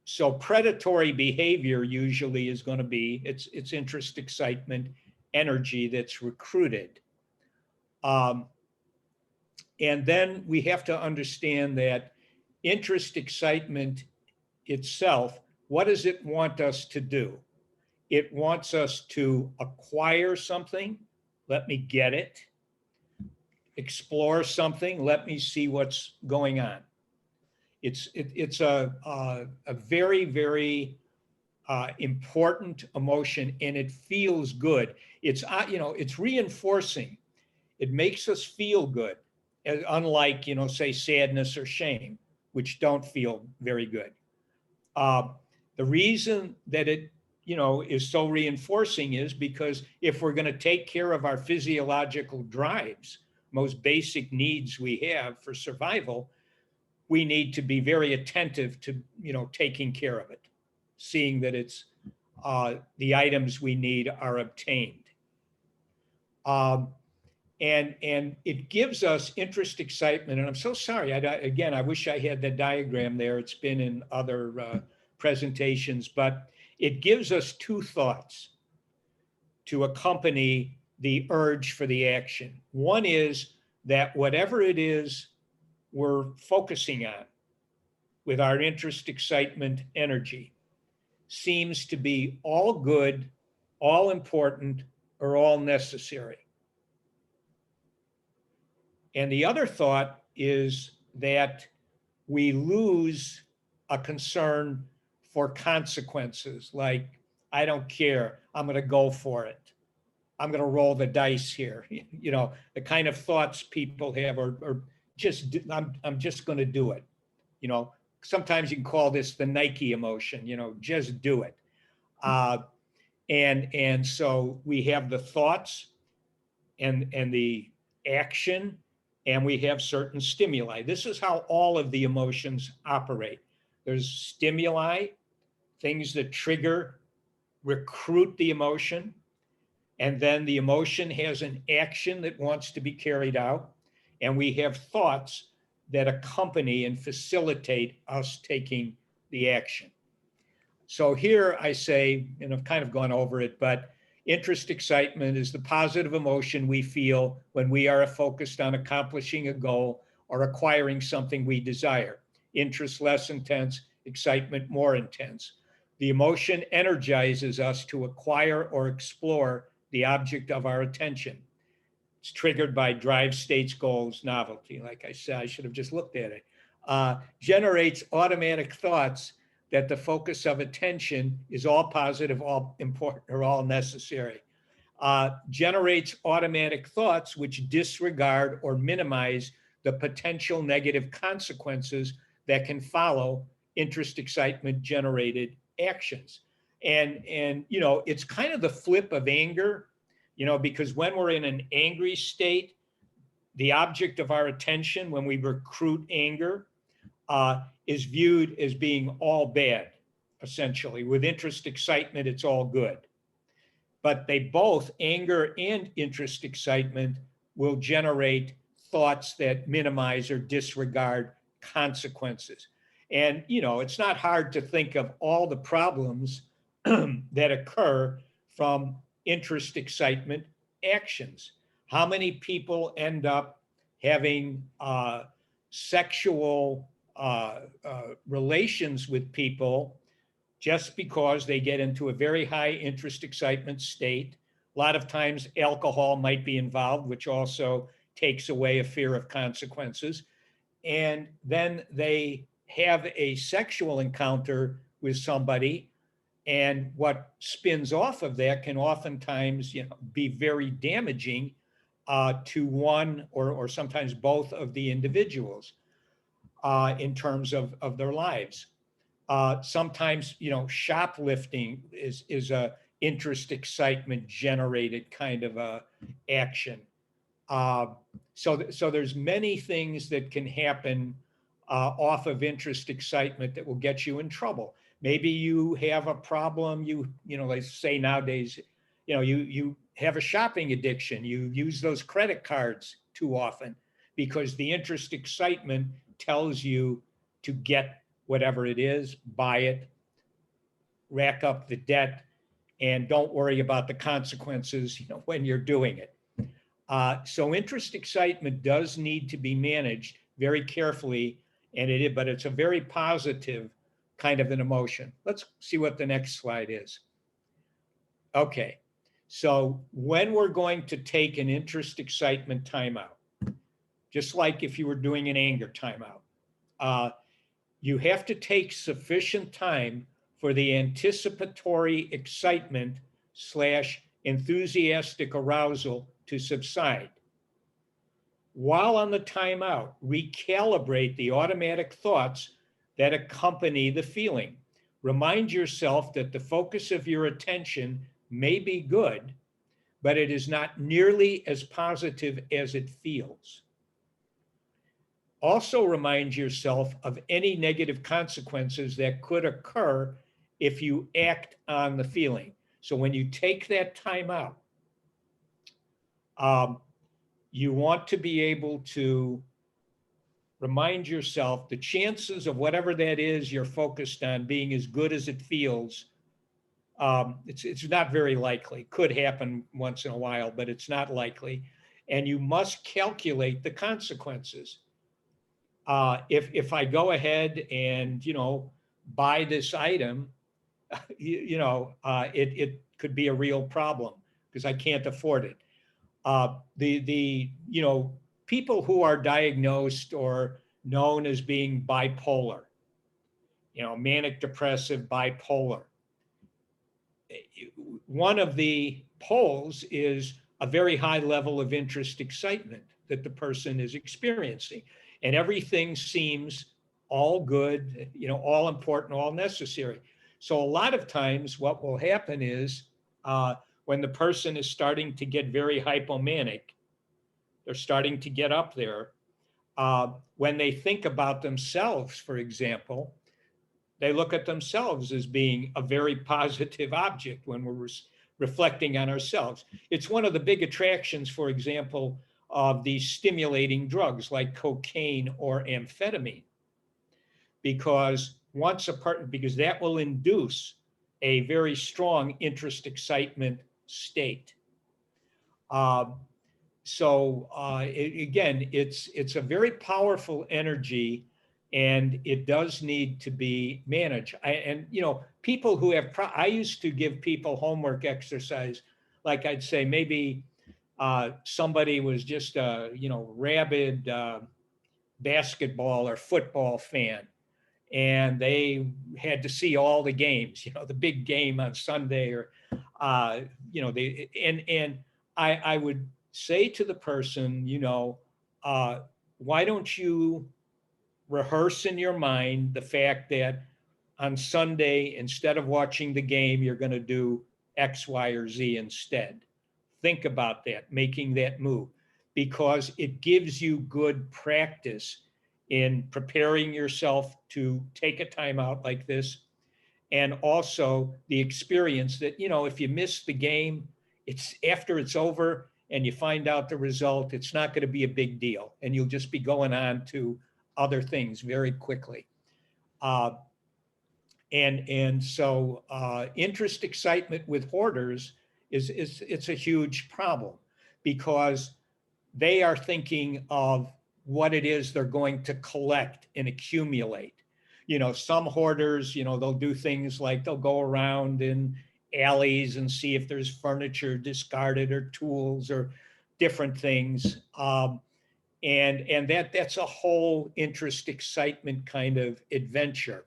So predatory behavior usually is going to be, it's interest, excitement, energy that's recruited. And then we have to understand that interest, excitement itself, what does it want us to do? It wants us to acquire something. Let me get it. Explore something. Let me see what's going on. It's a very, very important emotion, and it feels good. It's reinforcing. It makes us feel good, unlike, say, sadness or shame, which don't feel very good. The reason that it is so reinforcing is because if we're going to take care of our physiological drives, most basic needs we have for survival, we need to be very attentive to, taking care of it, seeing that it's the items we need are obtained. And it gives us interest, excitement. And I'm so sorry, I wish I had the diagram there. It's been in other presentations, but it gives us two thoughts to accompany the urge for the action. One is that whatever it is we're focusing on with our interest, excitement, energy seems to be all good, all important, or all necessary. And the other thought is that we lose a concern for consequences, like, I don't care, I'm going to go for it. I'm going to roll the dice here. The kind of thoughts people have, or just, I'm just going to do it. Sometimes you can call this the Nike emotion, just do it. And so we have the thoughts and the action, and we have certain stimuli. This is how all of the emotions operate. There's stimuli, things that trigger, recruit the emotion, and then the emotion has an action that wants to be carried out, and we have thoughts that accompany and facilitate us taking the action. So here I say, and I've kind of gone over it, but interest, excitement is the positive emotion we feel when we are focused on accomplishing a goal or acquiring something we desire. Interest less intense, excitement more intense. The emotion energizes us to acquire or explore the object of our attention. It's triggered by drive, states, goals, novelty. Like I said, I should have just looked at it. Generates automatic thoughts that the focus of attention is all positive, all important, or all necessary. Generates automatic thoughts which disregard or minimize the potential negative consequences that can follow interest, excitement generated actions. And you know, it's kind of the flip of anger, you know, because when we're in an angry state, the object of our attention when we recruit anger is viewed as being all bad, essentially. With interest, excitement, it's all good. But they both, anger and interest, excitement, will generate thoughts that minimize or disregard consequences. And, you know, it's not hard to think of all the problems that occur from interest, excitement actions. How many people end up having sexual relations with people just because they get into a very high interest excitement state? A lot of times alcohol might be involved, which also takes away a fear of consequences. And then they have a sexual encounter with somebody, and what spins off of that can oftentimes, you know, be very damaging to one or sometimes both of the individuals in terms of their lives. Sometimes, you know, shoplifting is a interest excitement generated kind of a action. So there's many things that can happen off of interest excitement that will get you in trouble. Maybe you have a problem, you know, like say nowadays, you know, you have a shopping addiction. You use those credit cards too often because the interest excitement tells you to get whatever it is, buy it, rack up the debt, and don't worry about the consequences, you know, when you're doing it. So interest excitement does need to be managed very carefully, but it's a very positive kind of an emotion. Let's see what the next slide is. Okay, so when we're going to take an interest excitement timeout, just like if you were doing an anger timeout, you have to take sufficient time for the anticipatory excitement / enthusiastic arousal to subside. While on the timeout, recalibrate the automatic thoughts that accompany the feeling. Remind yourself that the focus of your attention may be good, but it is not nearly as positive as it feels. Also remind yourself of any negative consequences that could occur if you act on the feeling. So when you take that time out, you want to be able to remind yourself the chances of whatever that is you're focused on being as good as it feels. It's not very likely. Could happen once in a while, but it's not likely. And you must calculate the consequences. If I go ahead and, you know, buy this item, it could be a real problem because I can't afford it. You know, people who are diagnosed or known as being bipolar, you know, manic depressive bipolar, one of the poles is a very high level of interest excitement that the person is experiencing. And everything seems all good, you know, all important, all necessary. So a lot of times what will happen is when the person is starting to get very hypomanic, they're starting to get up there. When they think about themselves, for example, they look at themselves as being a very positive object when we're reflecting on ourselves. It's one of the big attractions, for example, of these stimulating drugs like cocaine or amphetamine, because because that will induce a very strong interest excitement state. Again, it's a very powerful energy, and it does need to be managed. You know, people who have, I used to give people homework exercise, like I'd say maybe somebody was just a, you know, rabid basketball or football fan, and they had to see all the games, you know, the big game on Sunday, or you know, I would say to the person, you know, why don't you rehearse in your mind the fact that on Sunday, instead of watching the game, you're going to do X, Y, or Z instead. Think about that, making that move, because it gives you good practice in preparing yourself to take a time out like this. And also the experience that, you know, if you miss the game, it's after it's over and you find out the result, it's not going to be a big deal. And you'll just be going on to other things very quickly. So interest excitement with hoarders it's a huge problem, because they are thinking of what it is they're going to collect and accumulate. You know, some hoarders, you know, they'll do things like they'll go around in alleys and see if there's furniture discarded or tools or different things. And that's a whole interest excitement kind of adventure.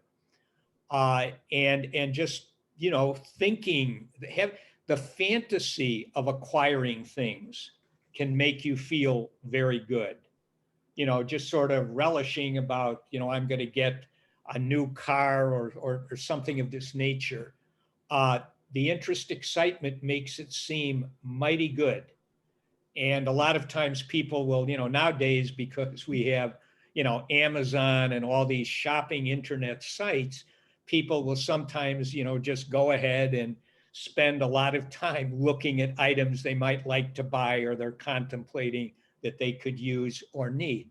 And just, you know, thinking, have the fantasy of acquiring things can make you feel very good. You know, just sort of relishing about, you know, I'm going to get a new car or something of this nature. The interest excitement makes it seem mighty good. And a lot of times people will, you know, nowadays, because we have, you know, Amazon and all these shopping internet sites, people will sometimes, you know, just go ahead and spend a lot of time looking at items they might like to buy or they're contemplating that they could use or need.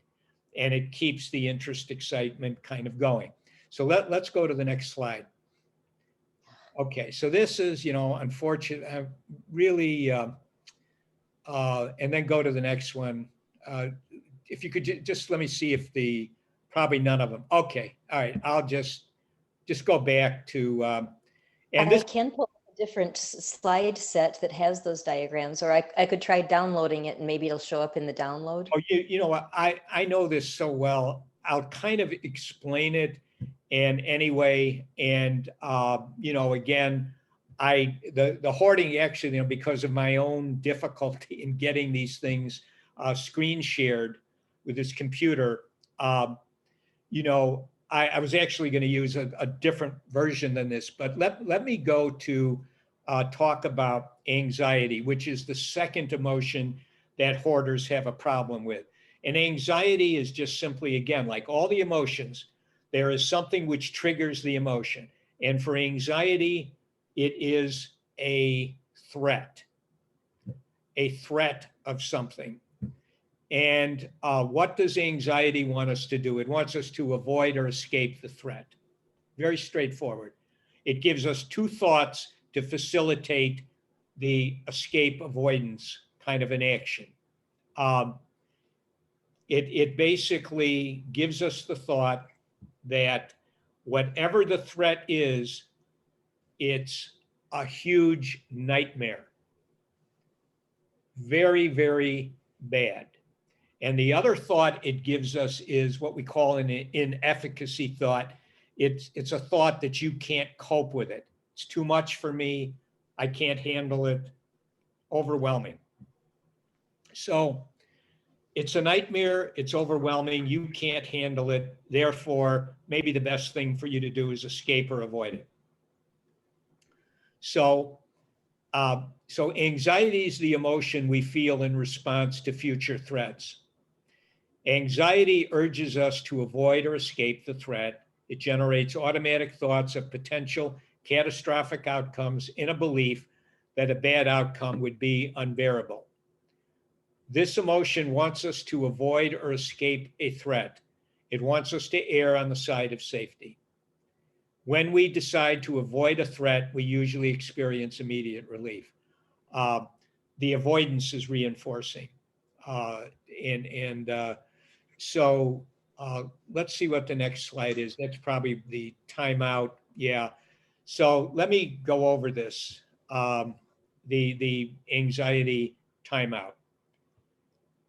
And it keeps the interest excitement kind of going. So let's go to the next slide. Okay, so this is, you know, unfortunate, really, and then go to the next one. If you could just let me see if probably none of them. Okay, all right, I'll just go back to, and I can pull a different slide set that has those diagrams, or I could try downloading it and maybe it'll show up in the download. Oh, you know what, I know this so well. I'll kind of explain it. And anyway, and you know, again, the hoarding actually, you know, because of my own difficulty in getting these things screen shared with this computer, you know, I was actually going to use a different version than this, but let me go to talk about anxiety, which is the second emotion that hoarders have a problem with. And anxiety is just simply, again, like all the emotions, there is something which triggers the emotion. And for anxiety, it is a threat of something. And what does anxiety want us to do? It wants us to avoid or escape the threat. Very straightforward. It gives us two thoughts to facilitate the escape avoidance kind of an action. It basically gives us the thought that whatever the threat is, it's a huge nightmare. Very, very bad. And the other thought it gives us is what we call an inefficacy thought. It's a thought that you can't cope with it. It's too much for me. I can't handle it. Overwhelming. So it's a nightmare. It's overwhelming. You can't handle it. Therefore, maybe the best thing for you to do is escape or avoid it. So anxiety is the emotion we feel in response to future threats. Anxiety urges us to avoid or escape the threat. It generates automatic thoughts of potential catastrophic outcomes in a belief that a bad outcome would be unbearable. This emotion wants us to avoid or escape a threat. It wants us to err on the side of safety. When we decide to avoid a threat, we usually experience immediate relief. The avoidance is reinforcing. So let's see what the next slide is. That's probably the timeout. Yeah. So let me go over this, the anxiety timeout.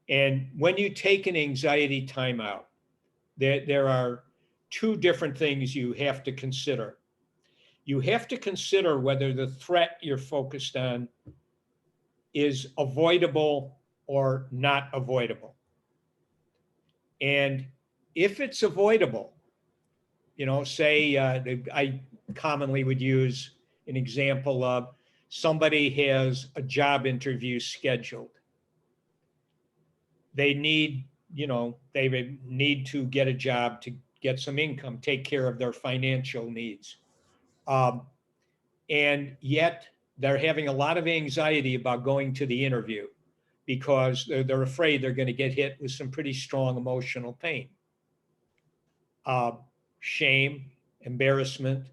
And when you take an anxiety timeout, there are two different things you have to consider. You have to consider whether the threat you're focused on is avoidable or not avoidable. And if it's avoidable, say I commonly would use an example of somebody has a job interview scheduled. They need, they would need to get a job to get some income, take care of their financial needs. And yet they're having a lot of anxiety about going to the interview because they're afraid they're going to get hit with some pretty strong emotional pain, shame, embarrassment,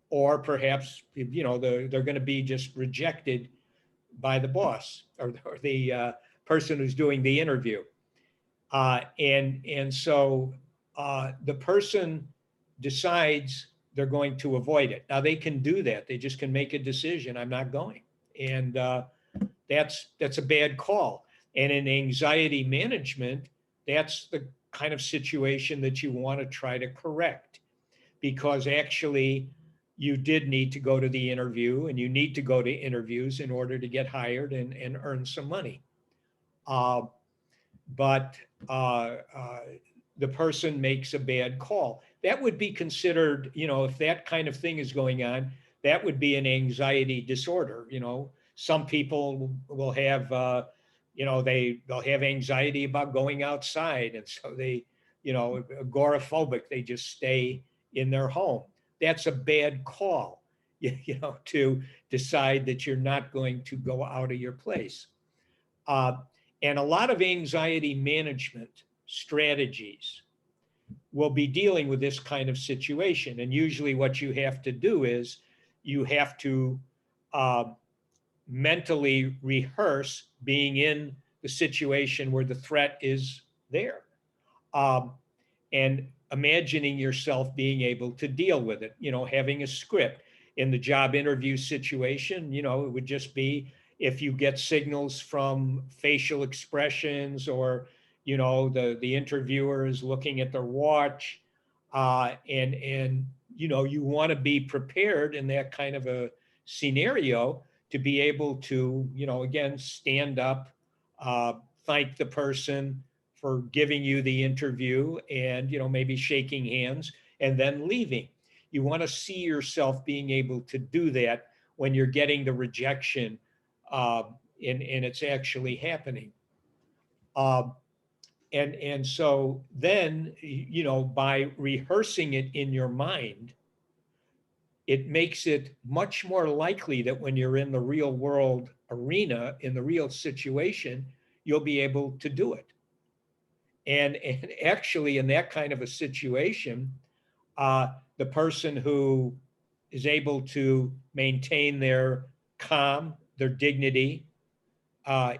or perhaps, they're going to be just rejected by the boss or the person who's doing the interview. And so the person decides they're going to avoid it. Now they can do that. They just can make a decision. I'm not going. And that's a bad call. And in anxiety management, that's the kind of situation that you want to try to correct, because actually you did need to go to the interview, and you need to go to interviews in order to get hired and earn some money. But the person makes a bad call. That would be considered, if that kind of thing is going on, that would be an anxiety disorder. Some people will have, they'll have anxiety about going outside. And so they, agoraphobic, they just stay in their home. That's a bad call, to decide that you're not going to go out of your place. And a lot of anxiety management strategies will be dealing with this kind of situation. And usually what you have to do is you have to mentally rehearse being in the situation where the threat is there, and imagining yourself being able to deal with it, having a script. In the job interview situation, it would just be, if you get signals from facial expressions, or the interviewer is looking at their watch, and you want to be prepared in that kind of a scenario to be able to again stand up, thank the person for giving you the interview, and maybe shaking hands and then leaving. You want to see yourself being able to do that when you're getting the rejection, and it's actually happening. And so then, by rehearsing it in your mind, it makes it much more likely that when you're in the real world arena, in the real situation, you'll be able to do it. And actually, in that kind of a situation, the person who is able to maintain their calm, their dignity,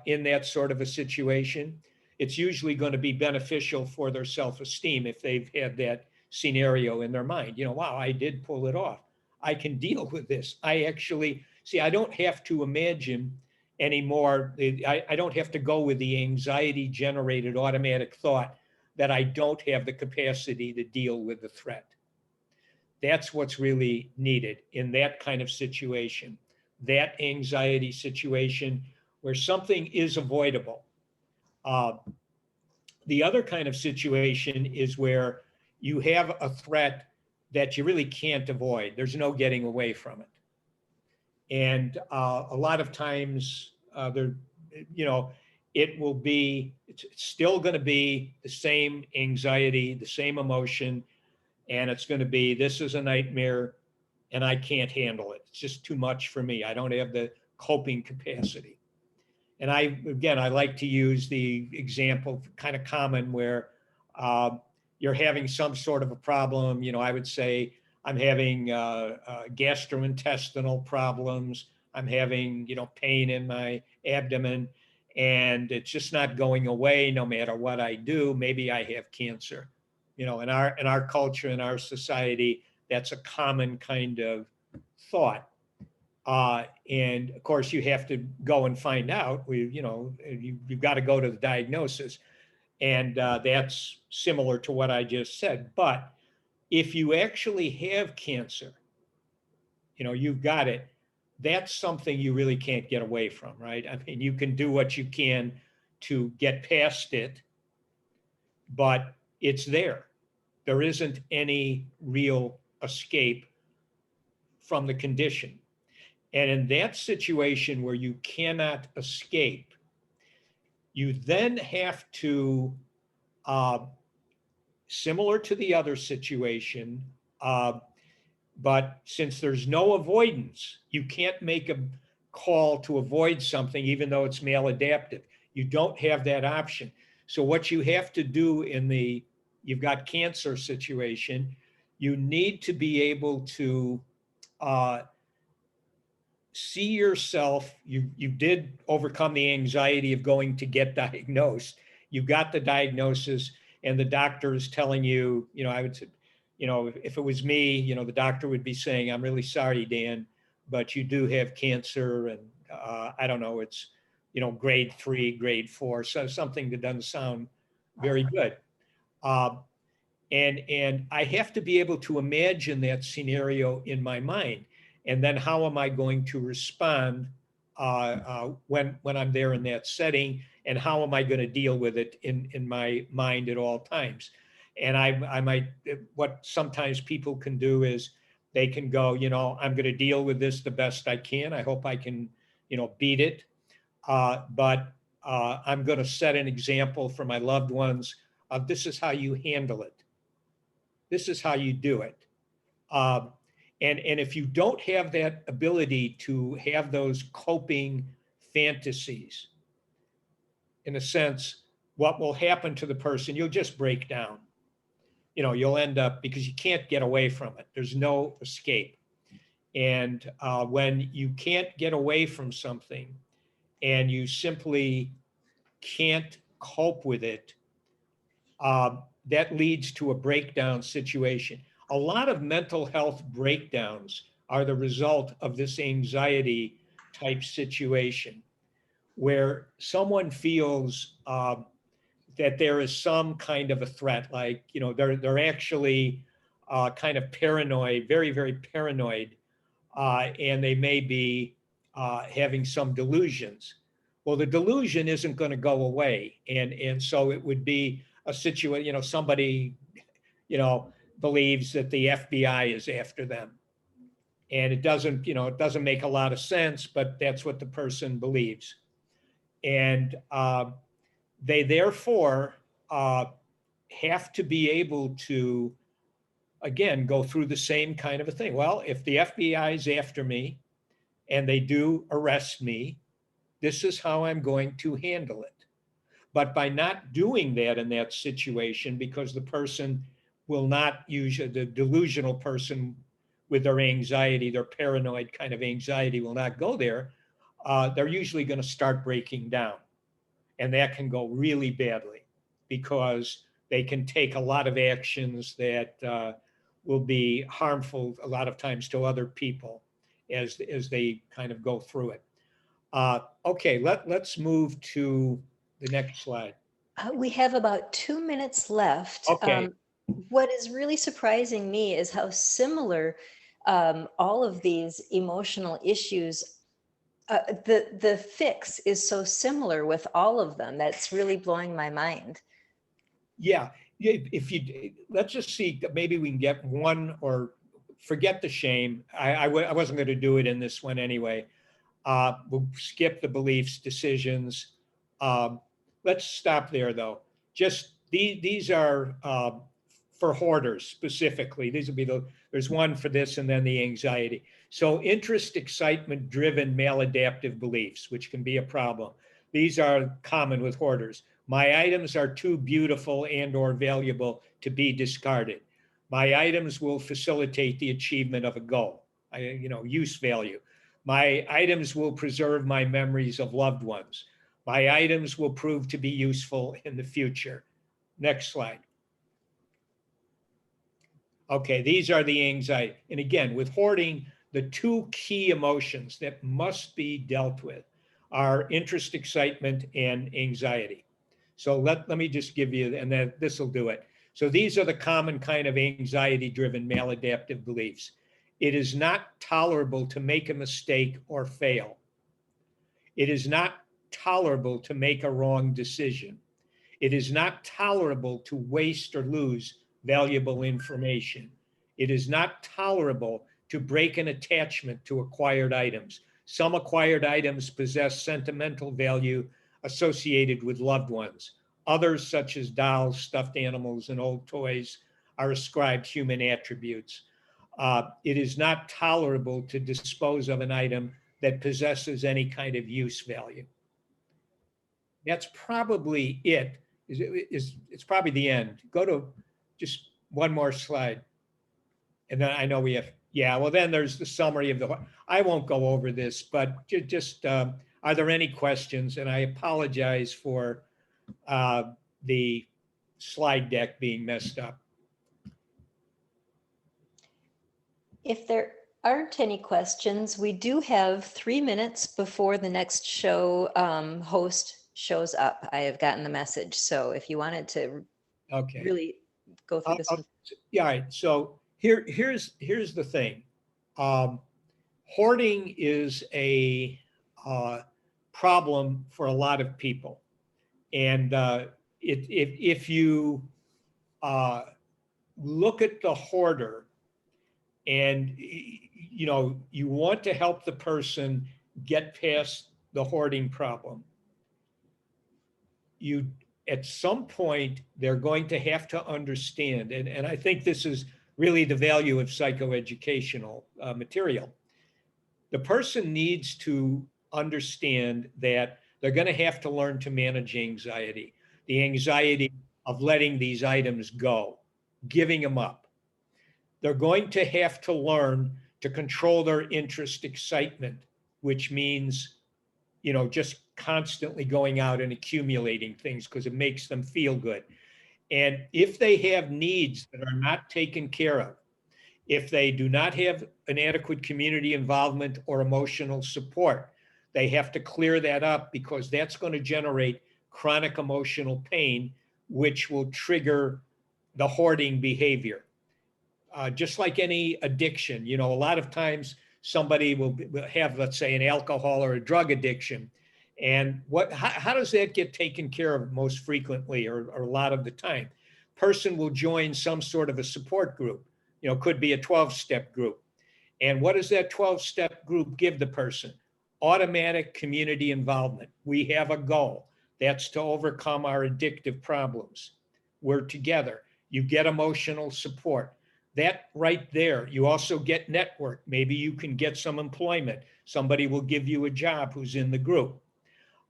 in that sort of a situation, it's usually going to be beneficial for their self-esteem if they've had that scenario in their mind. Wow, I did pull it off. I can deal with this. I actually, see, I don't have to imagine anymore. I don't have to go with the anxiety generated automatic thought that I don't have the capacity to deal with the threat. That's what's really needed in that kind of situation, that anxiety situation where something is avoidable. The other kind of situation is where you have a threat that you really can't avoid. There's no getting away from it. And a lot of times it will be, it's still going to be the same anxiety, the same emotion. And it's going to be, this is a nightmare and I can't handle it. It's just too much for me. I don't have the coping capacity. And I like to use the example, kind of common, where you're having some sort of a problem. I would say, I'm having gastrointestinal problems. I'm having, pain in my abdomen, and it's just not going away no matter what I do. Maybe I have cancer. In our culture, in our society, that's a common kind of thought. And of course, you have to go and find out. You've got to go to the diagnosis, and that's similar to what I just said. But if you actually have cancer, you've got it. That's something you really can't get away from, right? I mean, you can do what you can to get past it, but it's there. there isn't any real escape from the condition. And in that situation where you cannot escape, you then have to, similar to the other situation, but since there's no avoidance, you can't make a call to avoid something, even though it's maladaptive. You don't have that option. So what you have to do in the, you've got cancer situation, you need to be able to see yourself, you did overcome the anxiety of going to get diagnosed. You got the diagnosis and the doctor is telling you, I would say, if it was me, the doctor would be saying, I'm really sorry, Dan, but you do have cancer and I don't know, it's, grade 3, grade 4, so something that doesn't sound very good. And I have to be able to imagine that scenario in my mind. And then how am I going to respond when I'm there in that setting? And how am I going to deal with it in my mind at all times? And I might, what sometimes people can do is they can go, I'm going to deal with this the best I can. I hope I can, beat it. But I'm going to set an example for my loved ones of this is how you handle it. This is how you do it. And if you don't have that ability to have those coping fantasies, in a sense, what will happen to the person, you'll just break down. You'll end up, because you can't get away from it. There's no escape. And when you can't get away from something and you simply can't cope with it, that leads to a breakdown situation. A lot of mental health breakdowns are the result of this anxiety type situation where someone feels that there is some kind of a threat, like, they're actually kind of paranoid, very, very paranoid, and they may be having some delusions. Well, the delusion isn't going to go away. And so it would be a situation, somebody, believes that the FBI is after them. And it doesn't make a lot of sense, but that's what the person believes. And they therefore have to be able to, again, go through the same kind of a thing. Well, if the FBI is after me and they do arrest me, this is how I'm going to handle it. But by not doing that in that situation, because the person will not use, the delusional person with their anxiety, their paranoid kind of anxiety will not go there, they're usually going to start breaking down. And that can go really badly because they can take a lot of actions that will be harmful a lot of times to other people as they kind of go through it. Okay, let's move to the next slide. We have about 2 minutes left. Okay. What is really surprising me is how similar all of these emotional issues, the fix is so similar with all of them. That's really blowing my mind. Yeah, if you, let's just see, maybe we can get one, or forget the shame. I wasn't going to do it in this one anyway. We'll skip the beliefs, decisions. Let's stop there though. Just these are for hoarders specifically. These will be there's one for this and then the anxiety. So interest, excitement driven maladaptive beliefs, which can be a problem. These are common with hoarders. My items are too beautiful and or valuable to be discarded. My items will facilitate the achievement of a goal. Use value. My items will preserve my memories of loved ones. My items will prove to be useful in the future. Next slide. Okay, these are the anxiety. And again, with hoarding, the two key emotions that must be dealt with are interest, excitement, and anxiety. So let me just give you, and then this will do it. So these are the common kind of anxiety-driven maladaptive beliefs. It is not tolerable to make a mistake or fail. It is not tolerable to make a wrong decision. It is not tolerable to waste or lose valuable information. It is not tolerable to break an attachment to acquired items. Some acquired items possess sentimental value associated with loved ones. Others, such as dolls, stuffed animals, and old toys, are ascribed human attributes. It is not tolerable to dispose of an item that possesses any kind of use value. That's probably it. It's probably the end. Go to just one more slide. And then I know we have, yeah, well, then there's the summary of the, I won't go over this, but just, are there any questions? And I apologize for the slide deck being messed up. If there aren't any questions, we do have 3 minutes before the next show host shows up. I have gotten the message. So if you wanted to really go through this one. Yeah, all right. So here's the thing. Hoarding is a problem for a lot of people. And if you look at the hoarder and you want to help the person get past the hoarding problem, at some point they're going to have to understand, and I think this is really the value of psychoeducational material. The person needs to understand that they're going to have to learn to manage anxiety, the anxiety of letting these items go, giving them up. They're going to have to learn to control their interest excitement, which means, just constantly going out and accumulating things because it makes them feel good. And if they have needs that are not taken care of, if they do not have an adequate community involvement or emotional support, they have to clear that up because that's going to generate chronic emotional pain, which will trigger the hoarding behavior. Just like any addiction, a lot of times somebody will have, let's say, an alcohol or a drug addiction. And how does that get taken care of most frequently or a lot of the time? Person will join some sort of a support group, could be a 12-step group. And what does that 12-step group give the person? Automatic community involvement. We have a goal. That's to overcome our addictive problems. We're together. You get emotional support. That right there, you also get network. Maybe you can get some employment. Somebody will give you a job who's in the group.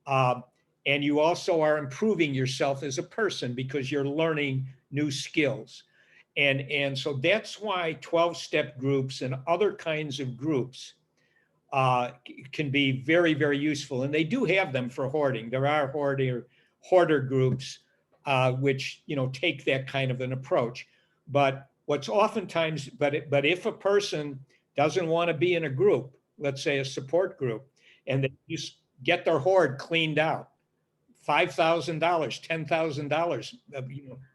And you also are improving yourself as a person because you're learning new skills. And so that's why 12-step groups and other kinds of groups can be very, very useful. And they do have them for hoarding. There are hoarder groups which take that kind of an approach. But what's oftentimes, but if a person doesn't want to be in a group, let's say a support group, and they just get their hoard cleaned out, $5,000, $10,000,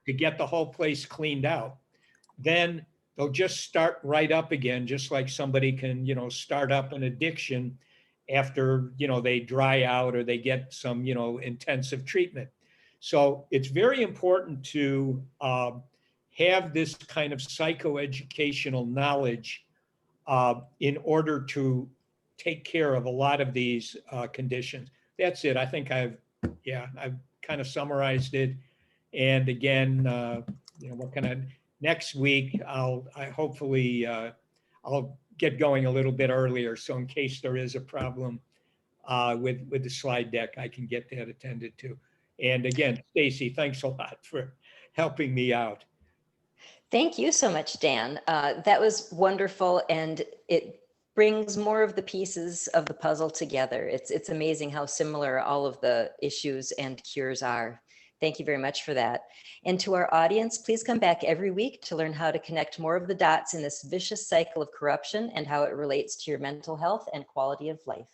to get the whole place cleaned out, then they'll just start right up again, just like somebody can, start up an addiction after, they dry out or they get some, intensive treatment. So it's very important to have this kind of psychoeducational knowledge in order to take care of a lot of these conditions. That's it. I think I've kind of summarized it. And again, next week, I'll get going a little bit earlier. So in case there is a problem with the slide deck, I can get that attended to. And again, Staci, thanks a lot for helping me out. Thank you so much, Dan. That was wonderful. And it brings more of the pieces of the puzzle together. It's amazing how similar all of the issues and cures are. Thank you very much for that. And to our audience, please come back every week to learn how to connect more of the dots in this vicious cycle of corruption and how it relates to your mental health and quality of life.